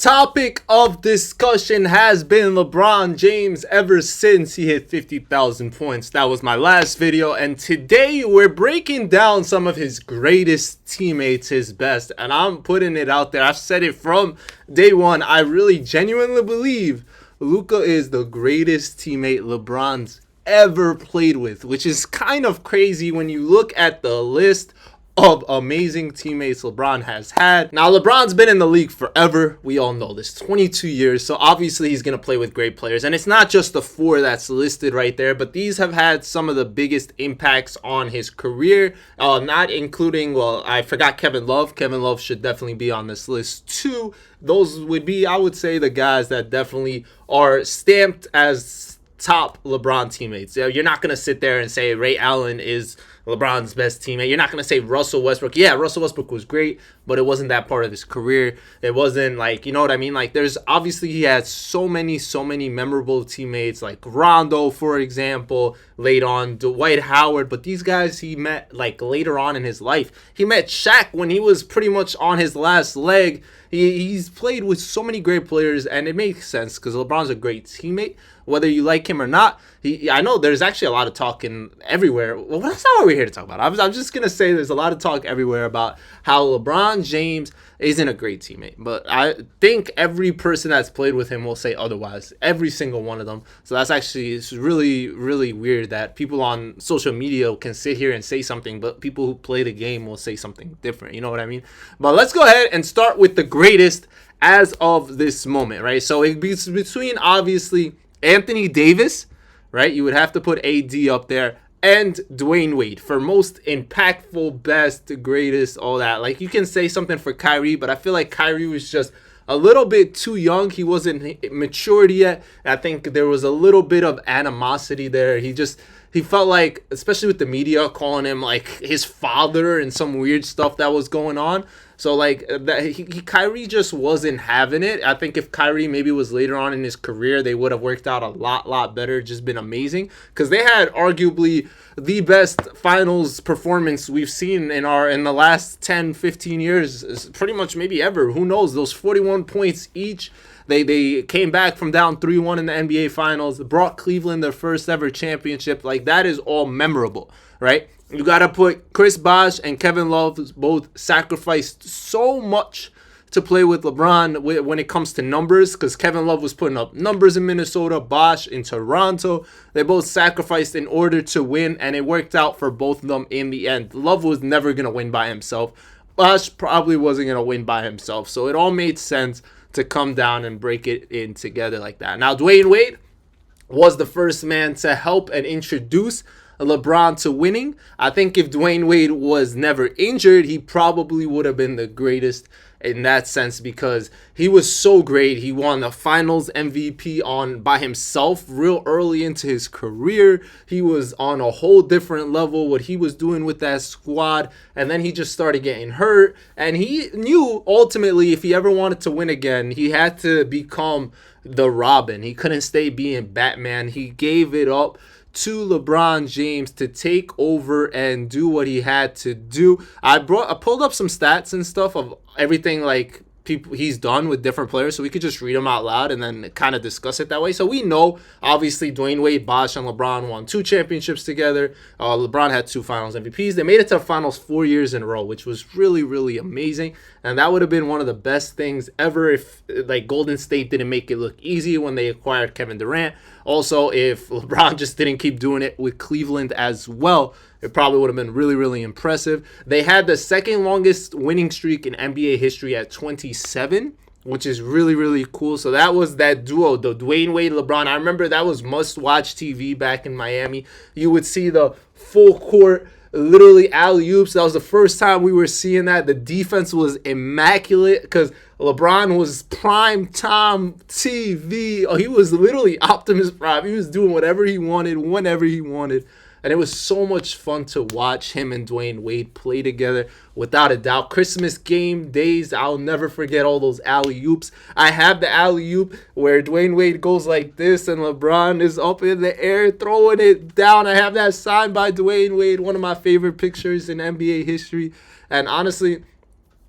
Topic of discussion has been LeBron James ever since he hit 50,000 points. That was my last video, and today we're breaking down some of his greatest teammates, his best, and I'm putting it out there. I've said it from day one. I really genuinely believe Luka is the greatest teammate LeBron's ever played with, which is kind of crazy when you look at the list of amazing teammates LeBron has had. Now, LeBron's been in the league forever. We all know this, 22 years. So obviously he's going to play with great players. And it's not just the four that's listed right there, but these have had some of the biggest impacts on his career. Not including, well, I forgot Kevin Love. Kevin Love should definitely be on this list too. Those would be, I would say, the guys that definitely are stamped as top LeBron teammates. You're not going to sit there and say Ray Allen is LeBron's best teammate. You're not going to say Russell Westbrook. Yeah, Russell Westbrook was great, but it wasn't that part of his career. It wasn't like, you know what I mean? Like, there's obviously he had so many memorable teammates, like Rondo, for example, late on, Dwight Howard. But these guys he met like later on in his life. He met Shaq when he was pretty much on his last leg. He's played with so many great players, and it makes sense because LeBron's a great teammate, whether you like him or not. I know there's actually a lot of talk everywhere. Well, that's not what we're here to talk about. I'm just going to say there's a lot of talk everywhere about how LeBron James isn't a great teammate. But I think every person that's played with him will say otherwise. Every single one of them. So that's actually, it's really, really weird that people on social media can sit here and say something, but people who play the game will say something different. You know what I mean? But let's go ahead and start with the greatest as of this moment, right? So it's between, obviously, Anthony Davis, right? You would have to put AD up there, and Dwayne Wade for most impactful, best, greatest, all that. Like, you can say something for Kyrie, but I feel like Kyrie was just a little bit too young. He wasn't matured yet. I think there was a little bit of animosity there. He felt like, especially with the media calling him like his father and some weird stuff that was going on. So like Kyrie just wasn't having it. I think if Kyrie maybe was later on in his career, they would have worked out a lot better. Just been amazing because they had arguably the best finals performance we've seen in the last 10, 15 years, pretty much maybe ever. Who knows? Those 41 points each. They came back from down 3-1 in the NBA Finals, brought Cleveland their first ever championship. Like, that is all memorable, right? You got to put Chris Bosh and Kevin Love, both sacrificed so much to play with LeBron when it comes to numbers, because Kevin Love was putting up numbers in Minnesota, Bosh in Toronto. They both sacrificed in order to win, and it worked out for both of them in the end. Love was never going to win by himself. Bosh probably wasn't going to win by himself. So it all made sense to come down and break it in together like that. Now, Dwayne Wade was the first man to help and introduce LeBron to winning. I think if Dwayne Wade was never injured, he probably would have been the greatest in that sense, because he was so great. He won the finals MVP by himself real early into his career. He was on a whole different level, what he was doing with that squad, and then he just started getting hurt, and he knew ultimately if he ever wanted to win again, he had to become the Robin. He couldn't stay being Batman. He gave it up to LeBron James to take over and do what he had to do. I pulled up some stats and stuff of everything like people he's done with different players, so we could just read them out loud and then kind of discuss it that way. So we know, obviously, Dwayne Wade, Bosh, and LeBron won 2 championships together. LeBron had 2 finals MVPs. They made it to the finals 4 years in a row, which was really, really amazing. And that would have been one of the best things ever if like Golden State didn't make it look easy when they acquired Kevin Durant. Also, if LeBron just didn't keep doing it with Cleveland as well, it probably would have been really, really impressive. They had the second longest winning streak in NBA history at 27, which is really, really cool. So that was that duo, the Dwayne Wade, LeBron. I remember that was must-watch TV back in Miami. You would see the full court, literally alley-oops. That was the first time we were seeing that. The defense was immaculate because LeBron was prime time TV. Oh, he was literally Optimus Prime. He was doing whatever he wanted, whenever he wanted. And it was so much fun to watch him and Dwayne Wade play together, without a doubt. Christmas game days, I'll never forget all those alley-oops. I have the alley-oop where Dwayne Wade goes like this and LeBron is up in the air throwing it down. I have that signed by Dwayne Wade, one of my favorite pictures in NBA history. And honestly,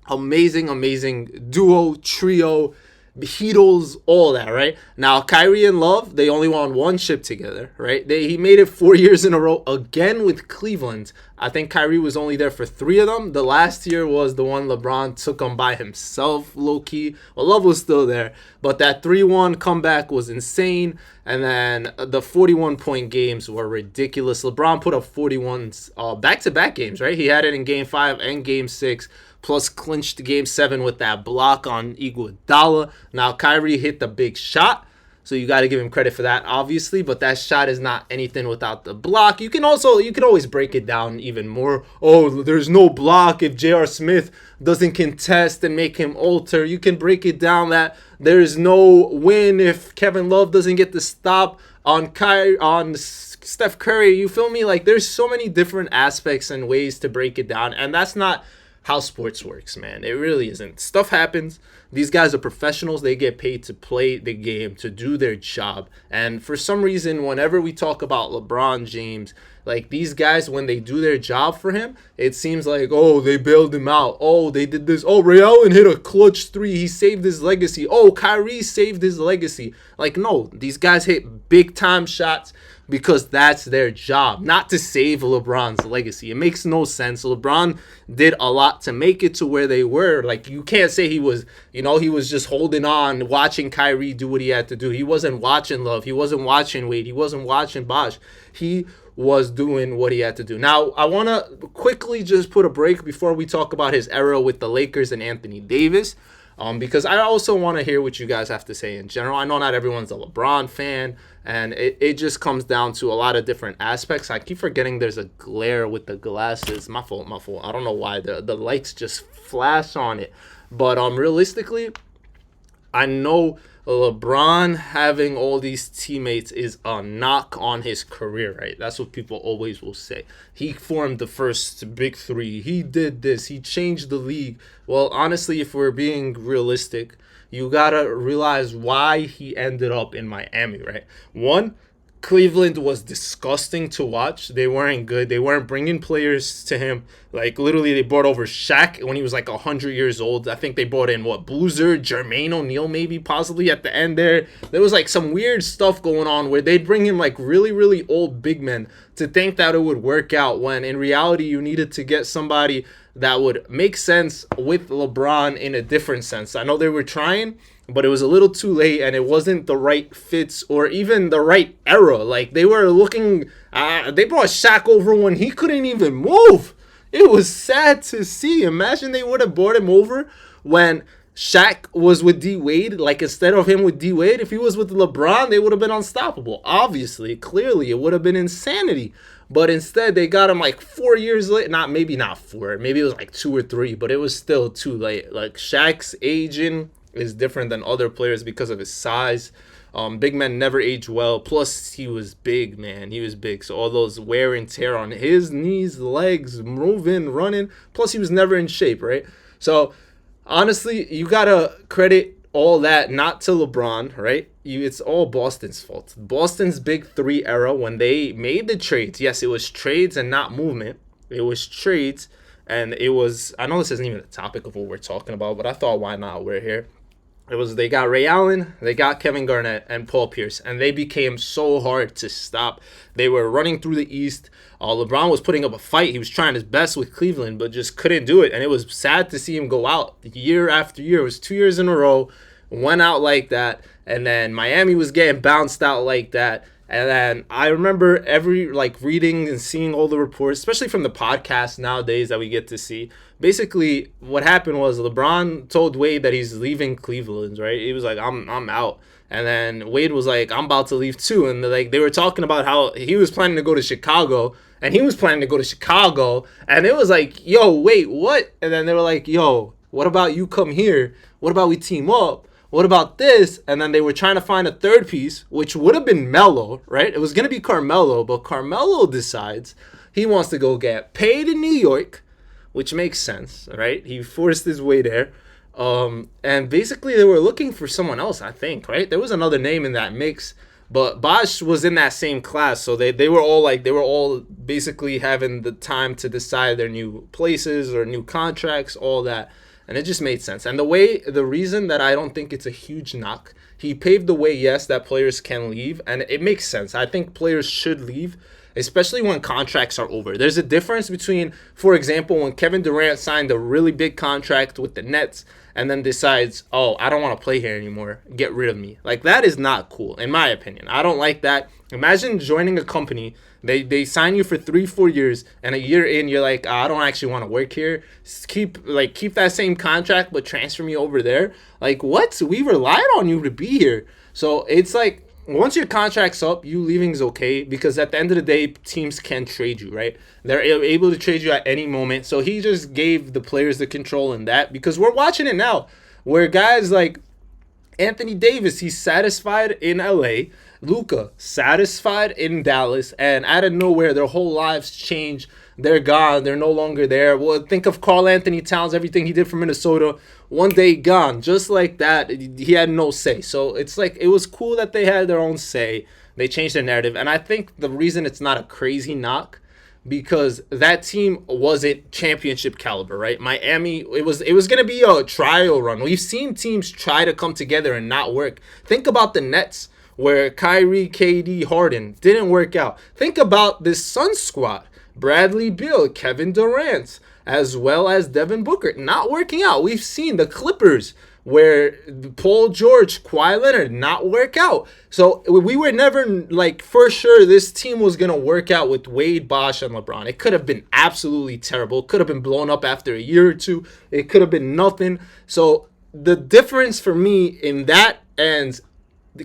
amazing duo, trio. Heatles, all that, right? Now, Kyrie and Love, they only won one chip together, right? He made it 4 years in a row again with Cleveland. I think Kyrie was only there for 3 of them. The last year was the one LeBron took him by himself, low-key. Well, Love was still there, but that 3-1 comeback was insane. And then the 41-point games were ridiculous. LeBron put up 41s back-to-back games, right? He had it in Game 5 and Game 6. Plus clinched Game 7 with that block on Iguodala. Now Kyrie hit the big shot, so you got to give him credit for that, obviously. But that shot is not anything without the block. You can always break it down even more. Oh, there's no block if J.R. Smith doesn't contest and make him alter. You can break it down that there's no win if Kevin Love doesn't get the stop on Steph Curry. You feel me? Like, there's so many different aspects and ways to break it down, and that's not how sports works, man. It really isn't. Stuff happens. These guys are professionals. They get paid to play the game, to do their job. And for some reason, whenever we talk about LeBron James, like, these guys, when they do their job for him, it seems like, oh, they bailed him out. Oh, they did this. Oh, Ray Allen hit a clutch 3. He saved his legacy. Oh, Kyrie saved his legacy. Like, no, these guys hit big-time shots because that's their job, not to save LeBron's legacy. It makes no sense. LeBron did a lot to make it to where they were. Like, you can't say he was just holding on, watching Kyrie do what he had to do. He wasn't watching Love. He wasn't watching Wade. He wasn't watching Bosh. He was doing what he had to do. Now, I want to quickly just put a break before we talk about his era with the Lakers and Anthony Davis. Because I also want to hear what you guys have to say in general. I know not everyone's a LeBron fan, and it just comes down to a lot of different aspects. I keep forgetting there's a glare with the glasses. My fault. I don't know why. The lights just flash on it. But realistically, I know LeBron having all these teammates is a knock on his career, right? That's what people always will say. He formed the first big 3. He did this. He changed the league. Well, honestly, if we're being realistic, you gotta realize why he ended up in Miami, right? One, Cleveland was disgusting to watch. They weren't good. They weren't bringing players to him. Like, literally, they brought over Shaq when he was like 100 years old. I think they brought in, Boozer, Jermaine O'Neal, maybe, possibly at the end there. There was like some weird stuff going on where they'd bring in like really, really old big men to think that it would work out, when in reality you needed to get somebody that would make sense with LeBron in a different sense. I know they were trying, but it was a little too late, and it wasn't the right fits or even the right era. Like, they were looking, they brought Shaq over when he couldn't even move. It was sad to see. Imagine they would have brought him over when Shaq was with D Wade. Like, instead of him with D Wade, if he was with LeBron, they would have been unstoppable. Obviously, clearly, it would have been insanity. But instead, they got him like 4 years late. Maybe not 4. Maybe it was like 2 or 3, but it was still too late. Like, Shaq's aging is different than other players because of his size. Big men never age well. Plus, he was big, man. He was big. So all those wear and tear on his knees, legs, moving, running. Plus, he was never in shape, right? So, honestly, you got to credit all that not to LeBron, right? It's all Boston's fault. Boston's big 3 era, when they made the trades. Yes, it was trades and not movement. It was trades. And it was, I know this isn't even the topic of what we're talking about, but I thought, why not? We're here. They got Ray Allen, they got Kevin Garnett, and Paul Pierce, and they became so hard to stop. They were running through the East. LeBron was putting up a fight. He was trying his best with Cleveland, but just couldn't do it, and it was sad to see him go out year after year. It was 2 years in a row, went out like that, and then Miami was getting bounced out like that. And then I remember reading and seeing all the reports, especially from the podcast nowadays that we get to see. Basically, what happened was LeBron told Wade that he's leaving Cleveland, right? He was like, I'm out. And then Wade was like, I'm about to leave too. And they were talking about how he was planning to go to Chicago, and he was planning to go to Chicago. And it was like, yo, wait, what? And then they were like, yo, what about you come here? What about we team up? What about this? And then they were trying to find a third piece, which would have been Melo, right? It was going to be Carmelo, but Carmelo decides he wants to go get paid in New York, which makes sense, right? He forced his way there. And basically they were looking for someone else, I think, right? There was another name in that mix, but Bosh was in that same class. So they were all basically having the time to decide their new places or new contracts, all that. And it just made sense. And the reason that I don't think it's a huge knock, he paved the way, yes, that players can leave, and it makes sense. I think players should leave, especially when contracts are over. There's a difference between, for example, when Kevin Durant signed a really big contract with the Nets and then decides, oh, I don't want to play here anymore, get rid of me. Like, that is not cool, in my opinion. I don't like that. Imagine joining a company, they sign you for 3-4 years, and a year in, you're like, I don't actually want to work here. Keep that same contract, but transfer me over there. Like, what? We relied on you to be here. So it's like, once your contract's up, you leaving is okay, because at the end of the day, teams can trade you, right? They're able to trade you at any moment. So he just gave the players the control in that, because we're watching it now where guys like Anthony Davis, he's satisfied in LA. Luka, satisfied in Dallas, and out of nowhere, their whole lives change. They're gone. They're no longer there. Well, think of Karl Anthony Towns, everything he did for Minnesota. One day gone. Just like that, he had no say. So it's like, it was cool that they had their own say. They changed their narrative. And I think the reason it's not a crazy knock, because that team wasn't championship caliber, right? Miami, it was going to be a trial run. We've seen teams try to come together and not work. Think about the Nets, where Kyrie, KD, Harden didn't work out. Think about this Suns squad. Bradley Beal, Kevin Durant, as well as Devin Booker, not working out. We've seen the Clippers, where Paul George, Kawhi Leonard, not work out. So we were never like for sure this team was going to work out with Wade, Bosh, and LeBron. It could have been absolutely terrible. It could have been blown up after a year or two. It could have been nothing. So the difference for me in that and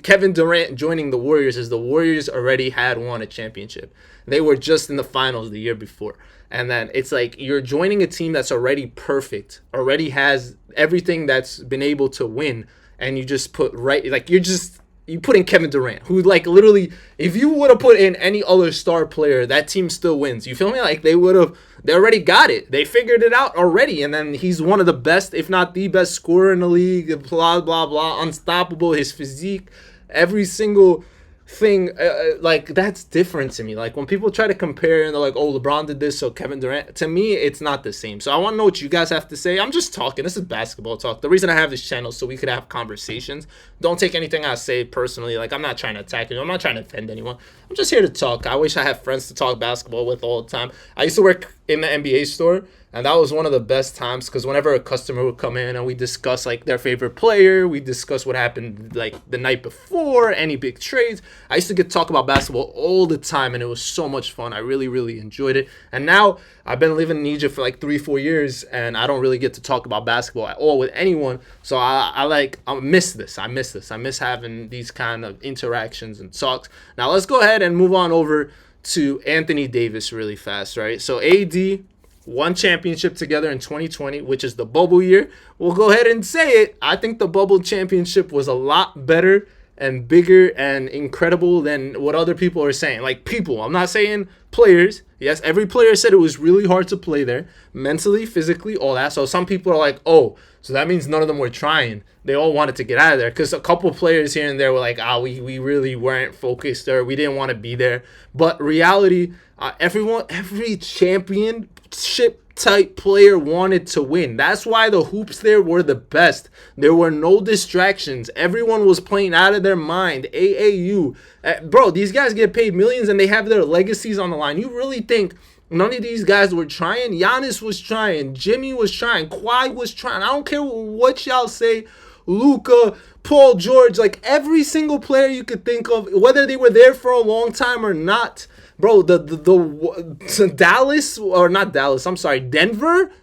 Kevin Durant joining the Warriors is the Warriors already had won a championship. They were just in the finals the year before. And then it's like you're joining a team that's already perfect, already has everything that's been able to win, and you just put you put in Kevin Durant, who like literally, if you would have put in any other star player, that team still wins. You feel me? Like they already got it. They figured it out already. And then he's one of the best, if not the best scorer in the league, blah, blah, blah, unstoppable, his physique, every single thing, like that's different to me. Like when people try to compare and they're like, oh, LeBron did this, so Kevin Durant, to me it's not the same. So I want to know what you guys have to say. I'm just talking. This is basketball talk. The reason I have this channel is so we could have conversations. Don't take anything I say personally. Like I'm not trying to attack anyone. I'm not trying to offend anyone. I'm just here to talk. I wish I had friends to talk basketball with all the time. I used to work in the NBA store, and that was one of the best times, because whenever a customer would come in and we discuss like their favorite player, we discuss what happened like the night before, any big trades. I used to get to talk about basketball all the time, and it was so much fun. I really, really enjoyed it. And now I've been living in Egypt for like 3-4 years, and I don't really get to talk about basketball at all with anyone. So I miss this. I miss having these kind of interactions and talks. Now let's go ahead and move on over to Anthony Davis really fast, right? So AD won championship together in 2020, which is the bubble year. We'll go ahead and say it. I think the bubble championship was a lot better and bigger and incredible than what other people are saying. Like people, I'm not saying players. Yes, every player said it was really hard to play there, mentally, physically, all that. So some people are like, oh, so that means none of them were trying. They all wanted to get out of there, because a couple players here and there were like, we really weren't focused, or we didn't want to be there. But reality, every championship type player wanted to win. That's why the hoops there were the best. There were no distractions. Everyone was playing out of their mind. AAU. Bro, these guys get paid millions and they have their legacies on the line. You really think none of these guys were trying? Giannis was trying. Jimmy was trying. Kawhi was trying. I don't care what y'all say. Luka, Paul George, like every single player you could think of, whether they were there for a long time or not. Bro, Denver,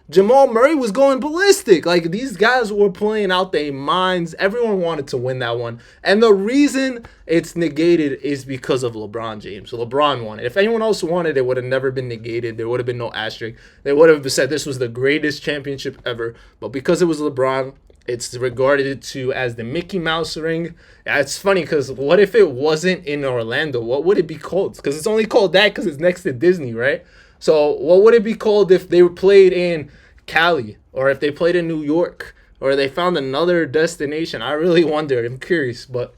Jamal Murray was going ballistic. Like, these guys were playing out their minds. Everyone wanted to win that one. And the reason it's negated is because of LeBron James. So LeBron won it. If anyone else won it, it would have never been negated. There would have been no asterisk. They would have said this was the greatest championship ever. But because it was LeBron, it's regarded to as the Mickey Mouse ring. It's funny because what if it wasn't in Orlando? What would it be called? Because it's only called that because it's next to Disney, right? So what would it be called if they were played in Cali, or if they played in New York, or they found another destination? I really wonder. I'm curious, but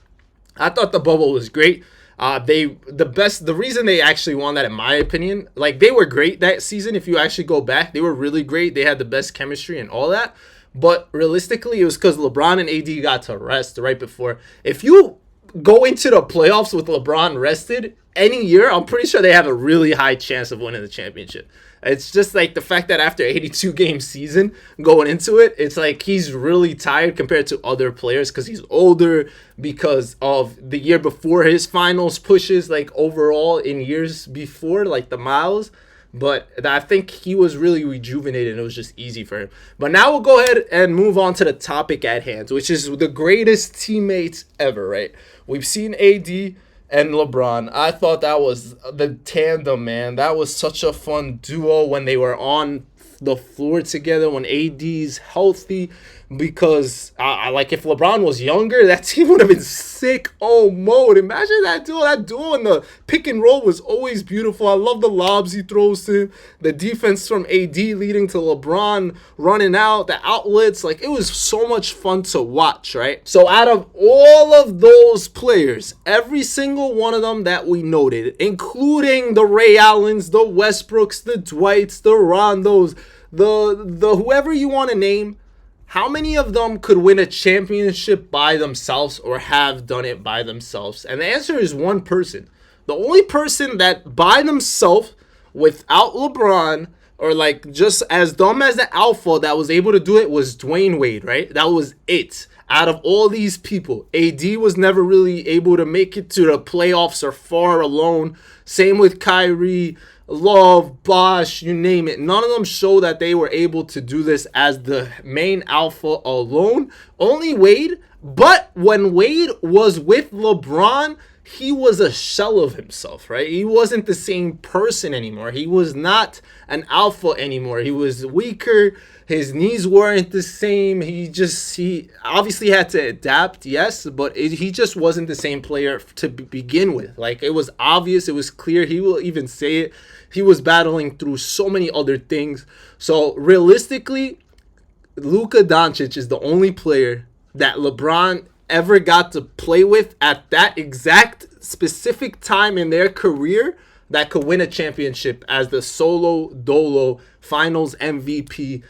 I thought the bubble was great. The reason they actually won that, in my opinion, like they were great that season. If you actually go back, they were really great. They had the best chemistry and all that. But realistically, it was because LeBron and AD got to rest right before. If you go into the playoffs with LeBron rested any year, I'm pretty sure they have a really high chance of winning the championship. It's just like the fact that after 82 game season going into it, it's like he's really tired compared to other players because he's older, because of the year before his finals pushes, like overall in years before, like the miles. But I think he was really rejuvenated and it was just easy for him. But now we'll go ahead and move on to the topic at hand, which is the greatest teammates ever, right? We've seen AD and LeBron. I thought that was the tandem, man. That was such a fun duo when they were on the floor together, when AD's healthy, because like if LeBron was younger, that team would have been sick mode. Imagine that duo. That duo in the pick and roll was always beautiful. I love the lobs he throws to him, the defense from AD leading to LeBron running out, the outlets. Like, it was so much fun to watch, right? So out of all of those players, every single one of them that we noted, including the Ray Allens, the Westbrooks, the Dwights, the Rondos, the whoever you want to name, how many of them could win a championship by themselves or have done it by themselves? And the answer is one person. The only person that by themselves, without LeBron, or like just as dumb as the alpha that was able to do it, was Dwayne Wade, right? That was it. Out of all these people, AD was never really able to make it to the playoffs or far alone. Same with Kyrie, Love, Bosh, you name it. None of them show that they were able to do this as the main alpha alone. Only Wade. But when Wade was with LeBron, he was a shell of himself, right? He wasn't the same person anymore. He was not an alpha anymore. He was weaker. His knees weren't the same. He obviously had to adapt, yes, but he just wasn't the same player to begin with. Like, it was obvious. It was clear. He will even say it. He was battling through so many other things. So realistically, Luka Doncic is the only player that LeBron ever got to play with at that exact specific time in their career that could win a championship as the solo dolo finals MVP,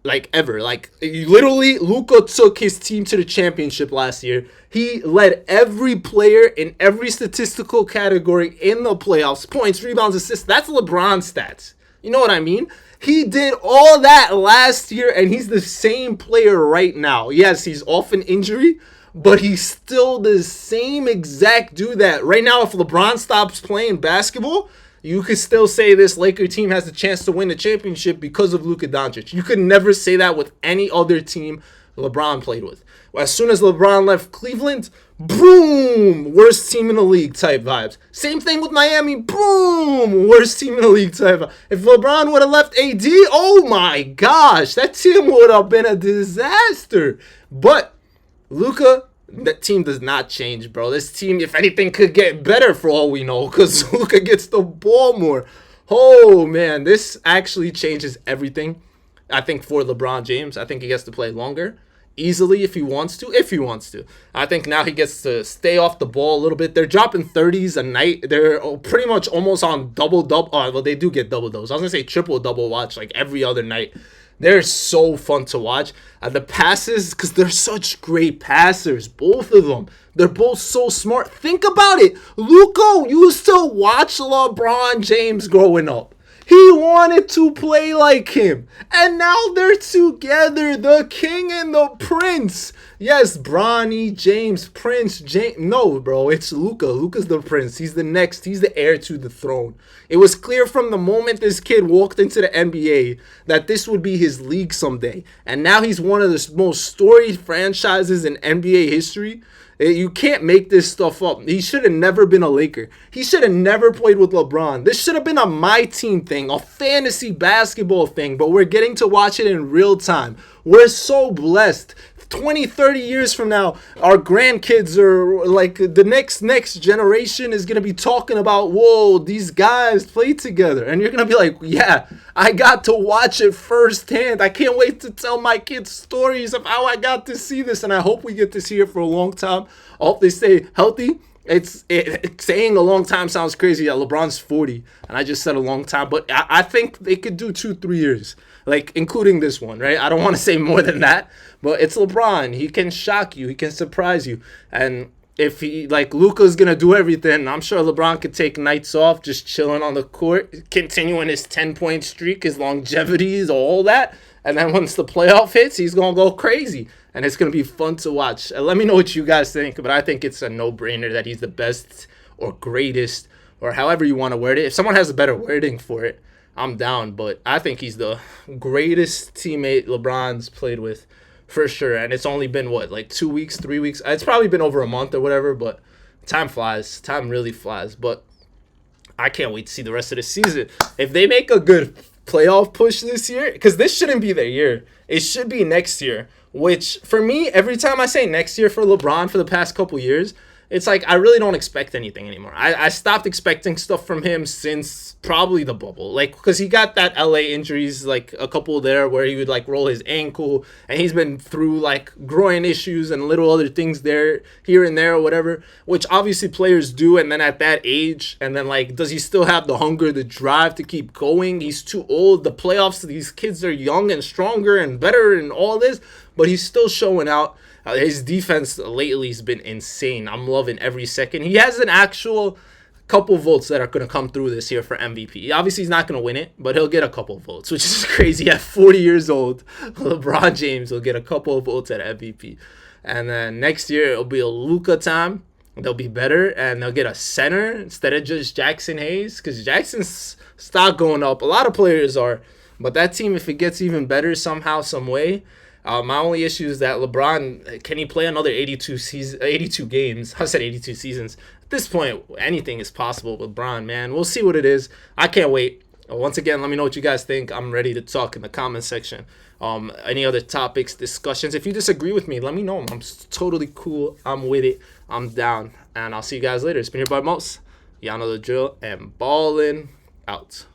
like, ever. Like, literally, Luka took his team to the championship last year. He led every player in every statistical category in the playoffs. Points, rebounds, assists. That's LeBron stats. You know what I mean? He did all that last year, and he's the same player right now. Yes, he's off an injury, but he's still the same exact dude that right now, if LeBron stops playing basketball, you could still say this Laker team has a chance to win the championship because of Luka Doncic. You could never say that with any other team LeBron played with. As soon as LeBron left Cleveland, boom, worst team in the league type vibes. Same thing with Miami, boom, worst team in the league type vibes. If LeBron would have left AD, oh my gosh, that team would have been a disaster. But Luka, that team does not change, bro. This team, if anything, could get better for all we know because Luka gets the ball more. Oh, man, this actually changes everything, I think, for LeBron James. I think he gets to play longer, easily if he wants to. I think now he gets to stay off the ball a little bit. They're dropping 30s a night. They're pretty much almost on double-double. Well, they do get double-doubles. I was going to say triple-double watch like every other night. They're so fun to watch. The passes, because they're such great passers, both of them. They're both so smart. Think about it. Luka used to watch LeBron James growing up. He wanted to play like him. And now they're together, the king and the prince. Yes, Bronny, James, Prince, James. No, bro, it's Luka. Luka's the prince. He's the next. He's the heir to the throne. It was clear from the moment this kid walked into the NBA that this would be his league someday. And now he's one of the most storied franchises in NBA history. You can't make this stuff up. He should have never been a Laker. He should have never played with LeBron. This should have been a my team thing, a fantasy basketball thing, but we're getting to watch it in real time. We're so blessed. 20, 30 years from now, our grandkids are like the next generation is going to be talking about, whoa, these guys played together. And you're going to be like, yeah, I got to watch it firsthand. I can't wait to tell my kids stories of how I got to see this. And I hope we get to see it for a long time. I hope they stay healthy. Saying a long time sounds crazy. Yeah, LeBron's 40, and I just said a long time. But I think they could do 2-3 years. like including this one, right? I don't want to say more than that, but it's LeBron. He can shock you, he can surprise you, and if he like Luka's gonna do everything, I'm sure LeBron could take nights off, just chilling on the court, continuing his 10-point streak, his longevity, all that. And then once the playoff hits, he's gonna go crazy, and it's gonna be fun to watch. Let me know what you guys think, but I think it's a no-brainer that he's the best or greatest or however you want to word it. If someone has a better wording for it, I'm down. But I think he's the greatest teammate LeBron's played with, for sure. And it's only been, what, like 2 weeks, 3 weeks? It's probably been over a month or whatever, but time flies. Time really flies. But I can't wait to see the rest of the season. If they make a good playoff push this year, because this shouldn't be their year. It should be next year, which for me, every time I say next year for LeBron for the past couple years, it's like I really don't expect anything anymore. I stopped expecting stuff from him since probably the bubble. Like, because he got that LA injuries, like a couple there where he would like roll his ankle, and he's been through like groin issues and little other things there, here and there or whatever, which obviously players do. And then at that age, and then like, does he still have the hunger, the drive to keep going? He's too old. The playoffs, these kids are young and stronger and better and all this, but he's still showing out. His defense lately has been insane. I'm loving every second. He has an actual couple votes that are going to come through this year for MVP. Obviously, he's not going to win it, but he'll get a couple votes, which is crazy. At 40 years old, LeBron James will get a couple of votes at MVP. And then next year, it'll be a Luka time. They'll be better, and they'll get a center instead of just Jackson Hayes, because Jackson's stock going up. A lot of players are. But that team, if it gets even better somehow, some way, my only issue is that LeBron, can he play another 82 games? I said 82 seasons. At this point, anything is possible with LeBron, man. We'll see what it is. I can't wait. Once again, let me know what you guys think. I'm ready to talk in the comment section. Any other topics, discussions. If you disagree with me, let me know. I'm totally cool. I'm with it. I'm down. And I'll see you guys later. It's been your boy Mos. Y'all know the drill. And ballin' out.